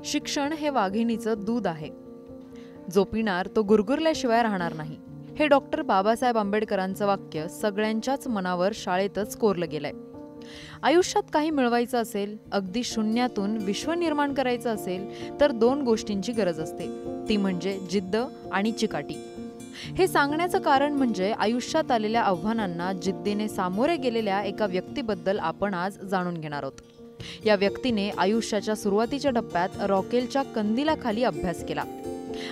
शिक्षण हे वाघिणीचं दूध आहे, जो पिणार तो गुरगुरल्याशिवाय राहणार नाही. हे डॉक्टर बाबासाहेब आंबेडकरांचं वाक्य सगळ्यांच्याच मनावर शाळेतच कोरलं गेलंय. आयुष्यात काही मिळवायचं असेल, अगदी शून्यातून विश्व निर्माण करायचं असेल तर 2 गोष्टींची गरज असते, ती म्हणजे जिद्द आणि चिकाटी. हे सांगण्याचं कारण म्हणजे आयुष्यात आलेल्या आव्हानांना जिद्दीने सामोरे गेलेल्या एका व्यक्तीबद्दल आपण आज जाणून घेणार आहोत. या व्यक्तीने आयुष्याच्या सुरुवातीच्या टप्प्यात रॉकेलच्या कंदिलाखाली अभ्यास केला.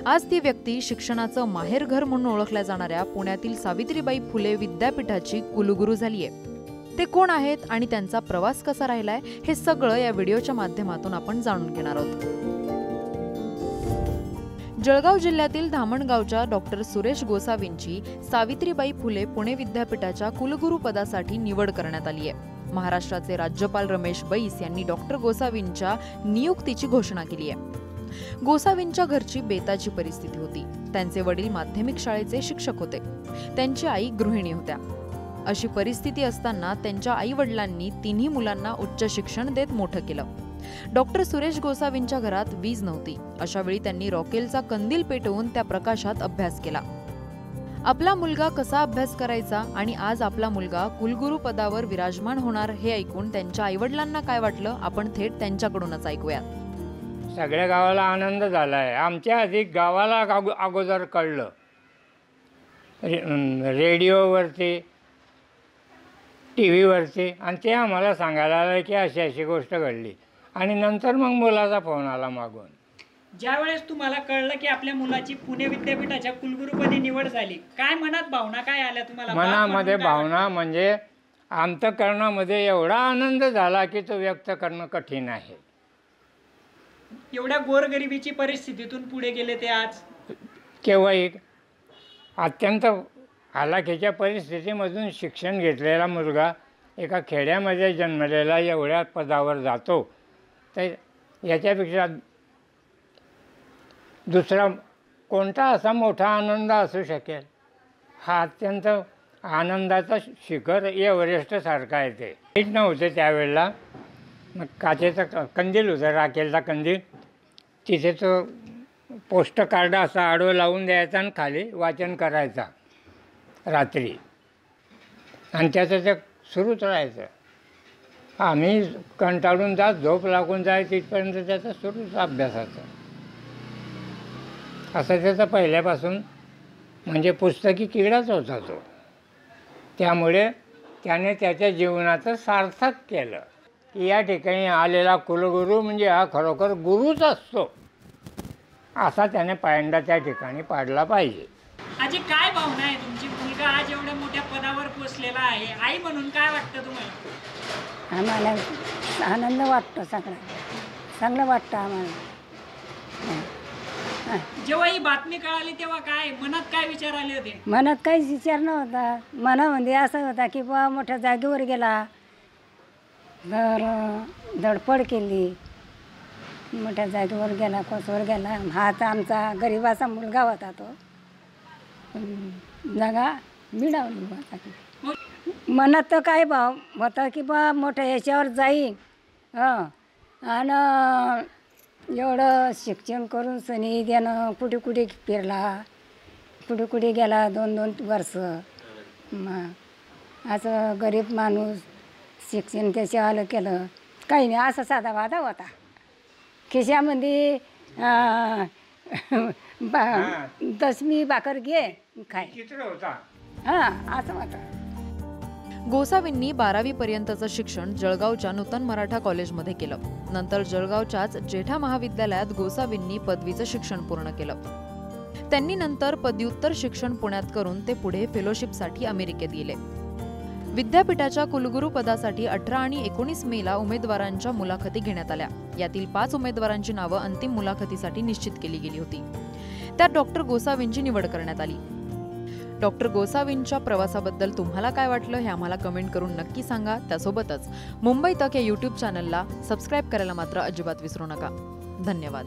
आज ती व्यक्ती शिक्षणाचं माहेरघर म्हणून ओळखल्या जाणाऱ्या पुण्यातील सावित्रीबाई फुले विद्यापीठाची कुलगुरू झालीय. ते कोण आहेत आणि त्यांचा प्रवास कसा राहिलाय हे सगळं या व्हिडिओच्या माध्यमातून आपण जाणून घेणार आहोत. जळगाव जिल्ह्यातील धामणगावच्या डॉक्टर सुरेश गोसावींची सावित्रीबाई फुले पुणे विद्यापीठाच्या कुलगुरू पदासाठी निवड करण्यात आली आहे. महाराष्ट्राचे राज्यपाल रमेश बैस यांनी डॉक्टर गोसावींच्या नियुक्तीची घोषणा केली आहे. गोसावींच्या घरची बेताची परिस्थिती होती. त्यांचे वडील माध्यमिक शाळेचे शिक्षक होते, त्यांची आई गृहिणी होत्या. अशी परिस्थिती असताना त्यांच्या आई वडिलांनी 3 मुलांना उच्च शिक्षण देत मोठं केलं. डॉक्टर सुरेश गोसावींच्या घरात वीज नव्हती. अशा वेळी त्यांनी रॉकेलचा कंदील पेटवून त्या प्रकाशात अभ्यास केला. आपला मुलगा कसा अभ्यास करायचा आणि आज आपला मुलगा कुलगुरू पदावर विराजमान होणार हे ऐकून त्यांच्या आईवडिलांना काय वाटलं, आपण थेट त्यांच्याकडूनच ऐकूयात. सगळ्या गावाला आनंद झालाय. आमच्या आधी गावाला अगोदर कळलं, रेडिओवरती, टी व्हीवरती, आणि ते आम्हाला सांगायला आलं की अशी अशी गोष्ट घडली. आणि नंतर मग मुलाचा फोन आला मागून. ज्यावेळेस तुम्हाला कळलं की आपल्या मुलाची पुणे विद्यापीठाच्या कुलगुरूपदी निवड झाली, काय मनात भावना काय आल्या तुम्हाला? मनामध्ये भावना म्हणजे अंतःकरणामध्ये एवढा आनंद झाला की तो व्यक्त करणं कठीण आहे. एवढ्या गोरगरिबीची परिस्थितीतून पुढे गेले ते आज. केव्हाही अत्यंत हालाखीच्या परिस्थितीमधून शिक्षण घेतलेला मुलगा एका खेड्यामध्ये जन्मलेला एवढ्या पदावर जातो, तर याच्यापेक्षा दुसरा कोणता असा मोठा आनंद असू शकेल? हा अत्यंत आनंदाचा शिखर एव्हरेस्टसारखा आहे. ते हीच नव्हते त्यावेळेला. मग काचेचा कंदील होता, राखेलचा कंदील. तिथे तो पोस्ट कार्ड असा आडवं लावून द्यायचा आणि खाली वाचन करायचा रात्री, आणि त्याचं ते सुरूच राहायचं. आम्ही कंटाळून जात, झोप लागून जाय तिथपर्यंत त्याचा सुरूच अभ्यासाचा. असं त्याचा पहिल्यापासून म्हणजे पुस्तकी किडाच होता तो. त्यामुळे त्याने त्याच्या जीवनाचं सार्थक केलं की या ठिकाणी आलेला कुलगुरू म्हणजे हा खरोखर गुरुच असतो, असा त्याने पायंडा त्या ठिकाणी पाडला पाहिजे. आजी, काय भावना आहे तुमची? मुलगा आज एवढ्या मोठ्या पदावर पोचलेला आहे, आई म्हणून काय वाटतं तुम्हाला? आम्हाला आनंद वाटतो, सगळा चांगलं वाटतं आम्हाला. जेव्हा ही बातमी कळाली तेव्हा काय मनात काय विचार आले होते? मनात काहीच विचार नव्हता. मनामध्ये असं होता की बा मोठ्या जागेवर गेला, तर धडपड केली, मोठ्या जागेवर गेला, कोसवर गेला. हा तर आमचा गरिबाचा मुलगा होता, तो जागा मिळवली होता. मनात तर काय भाव होता की बा मोठ्या याच्यावर जाईन, आणि एवढं शिक्षण करून सनी त्यानं कुठे कुठे फिरला, कुठे कुठे गेला 2-2 वर्ष. मग असं गरीब माणूस शिक्षण त्याचे आलं केलं काही नाही, असं साधा वादा होता. खिशामध्ये 10वी भाकर घे खाय, असं होतं. गोसावींनी 12वी पर्यंतचं शिक्षण जळगावच्या नूतन मराठा कॉलेजमध्ये केलं. नंतर जळगावच्याच जेठा महाविद्यालयात गोसावींनी पदवीचं शिक्षण पूर्ण केलं. त्यांनी नंतर पदव्युत्तर शिक्षण पुण्यात करून ते पुढे फेलोशिपसाठी अमेरिकेत गेले. विद्यापीठाच्या कुलगुरू पदासाठी 18 आणि 19 मेला उमेदवारांच्या मुलाखती घेण्यात आल्या. यातील 5 उमेदवारांची नावं अंतिम मुलाखतीसाठी निश्चित केली गेली होती. त्यात डॉक्टर गोसावींची निवड करण्यात आली. डॉक्टर गोसावींच्या प्रवासाबद्दल तुम्हाला काय वाटलं हे आम्हाला कमेंट करून नक्की सांगा. त्यासोबतच मुंबई तक या YouTube चॅनलला सबस्क्राईब करायला मात्र अजिबात विसरू नका. धन्यवाद.